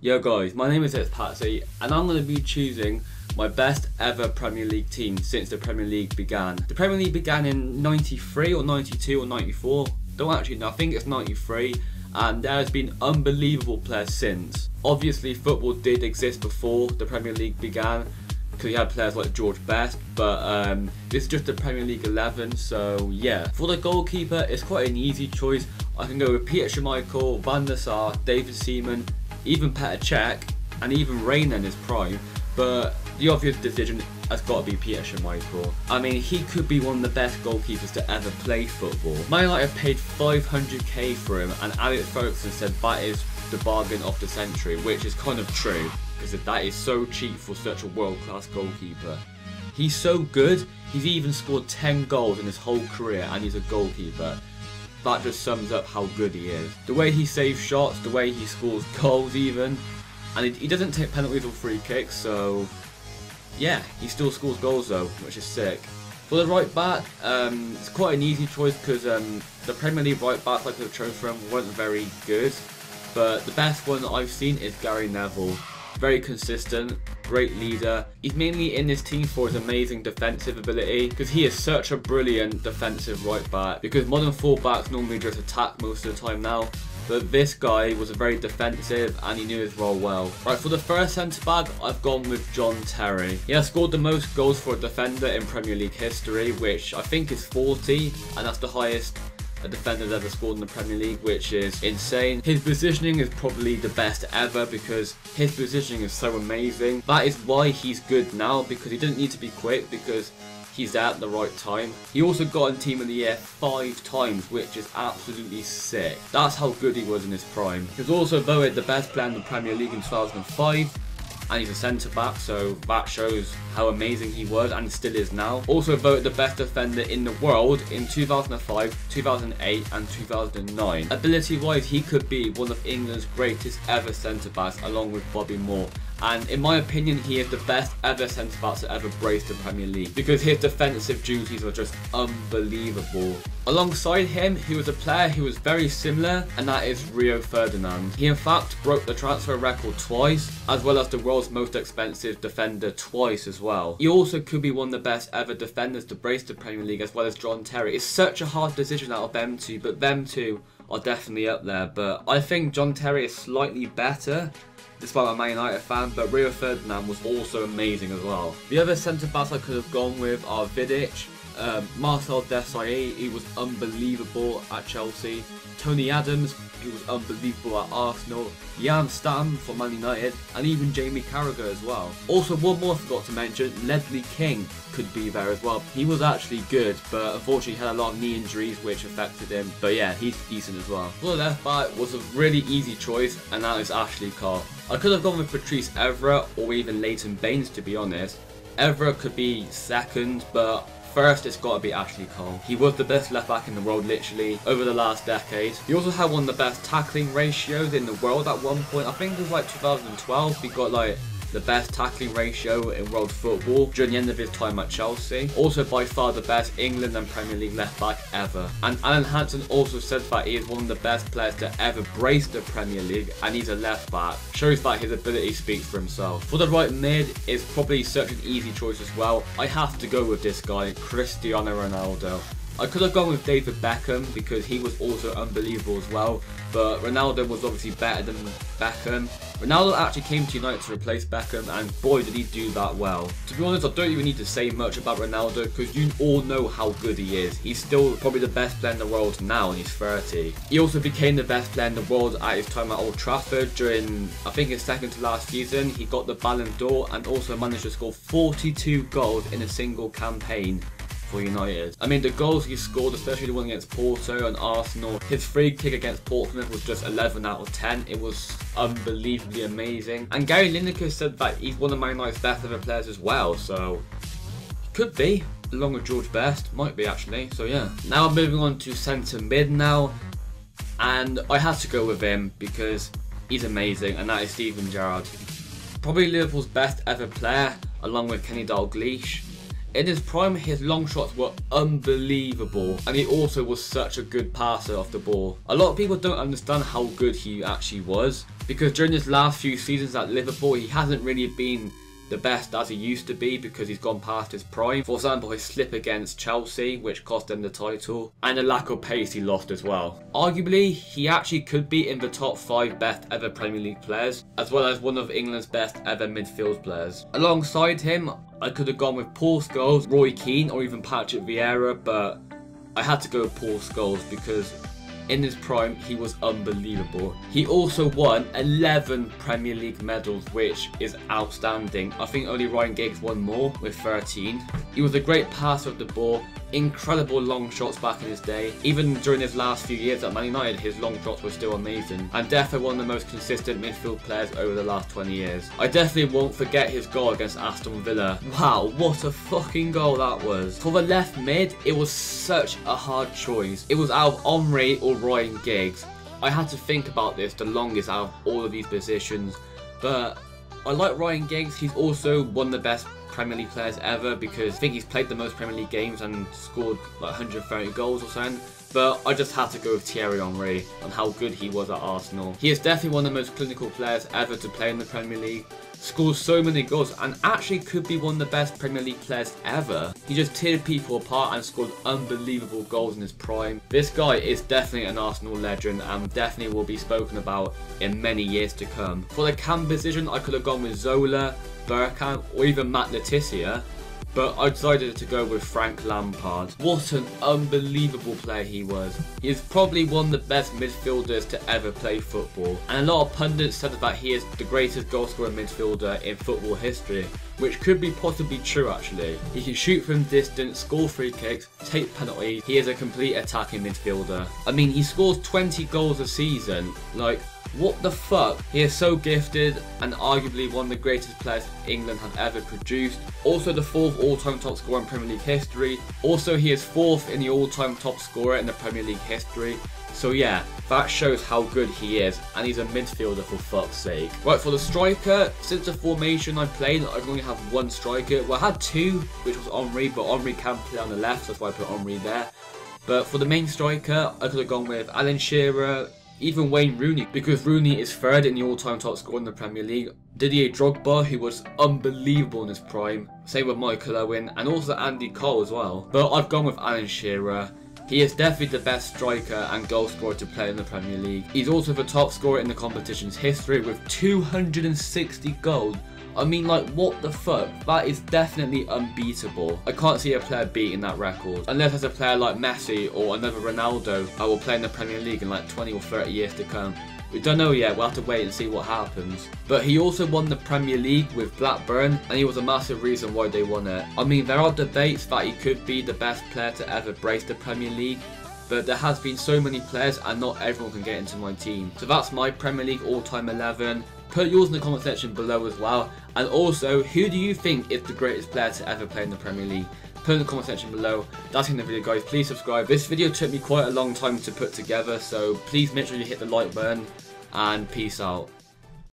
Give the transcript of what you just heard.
Yo guys, my name is Patsy and I'm going to be choosing my best ever Premier League team since the Premier League began. The Premier League began in 93 or 92 or 94, don't actually know, I think it's 93, and there has been unbelievable players since. Obviously football did exist before the Premier League began because you had players like George Best, but this is just the Premier League 11, so yeah. For the goalkeeper, it's quite an easy choice. I can go with Peter Schmeichel, Van der Sar, David Seaman, even Petr Cech, and even Reina in his prime, but the obvious decision has got to be Peter Schmeichel. I mean, he could be one of the best goalkeepers to ever play football. Man United paid 500k for him, and Alex Ferguson said that is the bargain of the century, which is kind of true, because that is so cheap for such a world-class goalkeeper. He's so good, he's even scored 10 goals in his whole career, and he's a goalkeeper. That just sums up how good he is. The way he saves shots, the way he scores goals even, and he doesn't take penalties or free kicks, so yeah, he still scores goals though, which is sick. For the right back, it's quite an easy choice because the Premier League right backs I could have chosen from weren't very good, but the best one that I've seen is Gary Neville. Very consistent, great leader. He's mainly in this team for his amazing defensive ability because he is such a brilliant defensive right back, because modern fullbacks normally just attack most of the time now, but this guy was very defensive and he knew his role well. Right, for the first centre back, I've gone with John Terry. He has scored the most goals for a defender in Premier League history, which I think is 40, and that's the highest a defender's ever scored in the Premier League, which is insane. His positioning is probably the best ever because his positioning is so amazing. That is why he's good now, because he didn't need to be quick, because he's there at the right time. He also got in Team of the Year 5 times, which is absolutely sick. That's how good he was in his prime. He was also voted the best player in the Premier League in 2005. And he's a centre back, so that shows how amazing he was and still is now. Also voted the best defender in the world in 2005, 2008 and 2009. Ability wise, he could be one of England's greatest ever centre backs along with Bobby Moore. And in my opinion, he is the best ever centre back to ever brace the Premier League because his defensive duties are just unbelievable. Alongside him, he was a player who was very similar, and that is Rio Ferdinand. He in fact broke the transfer record twice, as well as the world's most expensive defender twice as well. He also could be one of the best ever defenders to brace the Premier League, as well as John Terry. It's such a hard decision out of them two, but them two are definitely up there. But I think John Terry is slightly better, despite I'm a Man United fan, but Rio Ferdinand was also amazing as well. The other centre-backs I could have gone with are Vidic, Marcel Desailly, he was unbelievable at Chelsea, Tony Adams, he was unbelievable at Arsenal, Jan Stam for Man United, and even Jamie Carragher as well. Also, one more I forgot to mention, Ledley King could be there as well. He was actually good, but unfortunately he had a lot of knee injuries which affected him, but yeah, he's decent as well. For the left back was a really easy choice, and that is Ashley Cole. I could have gone with Patrice Evra or even Leighton Baines, to be honest. Evra could be second, but first, it's got to be Ashley Cole. He was the best left back in the world literally over the last decade. He also had one of the best tackling ratios in the world at one point. I think it was like 2012. He got like the best tackling ratio in world football during the end of his time at Chelsea. Also by far the best England and Premier League left back ever. And Alan Hansen also said that he is one of the best players to ever brace the Premier League, and he's a left back. Shows that his ability speaks for himself. For the right mid, it's probably such an easy choice as well. I have to go with this guy, Cristiano Ronaldo. I could have gone with David Beckham because he was also unbelievable as well, but Ronaldo was obviously better than Beckham. Ronaldo actually came to United to replace Beckham, and boy did he do that well. To be honest, I don't even need to say much about Ronaldo because you all know how good he is. He's still probably the best player in the world now, and he's 30. He also became the best player in the world at his time at Old Trafford during, I think, his second to last season. He got the Ballon d'Or and also managed to score 42 goals in a single campaign for United. I mean, the goals he scored, especially the one against Porto and Arsenal, his free kick against Portsmouth was just 11 out of 10. It was unbelievably amazing. And Gary Lineker said that he's one of Man United's best ever players as well, so could be, along with George Best, might be actually, so yeah. Now moving on to centre mid now, and I have to go with him because he's amazing, and that is Steven Gerrard. Probably Liverpool's best ever player, along with Kenny Dalglish. In his prime, his long shots were unbelievable, and he also was such a good passer off the ball. A lot of people don't understand how good he actually was, because during his last few seasons at Liverpool, he hasn't really been the best as he used to be because he's gone past his prime. For example, his slip against Chelsea, which cost him the title, and the lack of pace he lost as well. Arguably, he actually could be in the top 5 best ever Premier League players, as well as one of England's best ever midfield players. Alongside him, I could have gone with Paul Scholes, Roy Keane, or even Patrick Vieira, but I had to go with Paul Scholes because in his prime, he was unbelievable. He also won 11 Premier League medals, which is outstanding. I think only Ryan Giggs won more with 13. He was a great passer of the ball, incredible long shots back in his day. Even during his last few years at Man United, his long shots were still amazing. And definitely one of the most consistent midfield players over the last 20 years. I definitely won't forget his goal against Aston Villa. Wow, what a fucking goal that was. For the left mid, it was such a hard choice. It was out of Henry or Ryan Giggs. I had to think about this the longest out of all of these positions, but I like Ryan Giggs. He's also one of the best Premier League players ever because I think he's played the most Premier League games and scored like 130 goals or something. But I just had to go with Thierry Henry and how good he was at Arsenal. He is definitely one of the most clinical players ever to play in the Premier League. Scores so many goals and actually could be one of the best Premier League players ever. He just teared people apart and scored unbelievable goals in his prime. This guy is definitely an Arsenal legend and definitely will be spoken about in many years to come. For the cam position, I could have gone with Zola, Bergkamp, or even Matt Letizia, but I decided to go with Frank Lampard. What an unbelievable player he was. He is probably one of the best midfielders to ever play football, and a lot of pundits said that he is the greatest goalscorer midfielder in football history, which could be possibly true actually. He can shoot from distance, score free kicks, take penalties. He is a complete attacking midfielder. I mean, he scores 20 goals a season. Like, what the fuck? He is so gifted and arguably one of the greatest players England have ever produced. Also the 4th all-time top scorer in Premier League history. Also he is 4th in the all-time top scorer in the Premier League history. So yeah, that shows how good he is, and he's a midfielder for fuck's sake. Right, for the striker, since the formation I played, I only have one striker. Well, I had two, which was Henry, but Henry can play on the left, so that's why I put Henry there. But for the main striker, I could have gone with Alan Shearer, even Wayne Rooney, because Rooney is 3rd in the all-time top scorer in the Premier League. Didier Drogba, who was unbelievable in his prime. Same with Michael Owen, and also Andy Cole as well. But I've gone with Alan Shearer. He is definitely the best striker and goal scorer to play in the Premier League. He's also the top scorer in the competition's history with 260 goals. I mean, like, what the fuck? That is definitely unbeatable. I can't see a player beating that record. Unless there's a player like Messi or another Ronaldo that will play in the Premier League in like 20 or 30 years to come. We don't know yet, we'll have to wait and see what happens. But he also won the Premier League with Blackburn, and he was a massive reason why they won it. I mean, there are debates that he could be the best player to ever brace the Premier League, but there has been so many players and not everyone can get into my team. So that's my Premier League all-time 11. Put yours in the comment section below as well. And also, who do you think is the greatest player to ever play in the Premier League? Put in the comment section below. That's in the video, guys. Please subscribe. This video took me quite a long time to put together, so please make sure you hit the like button, and peace out.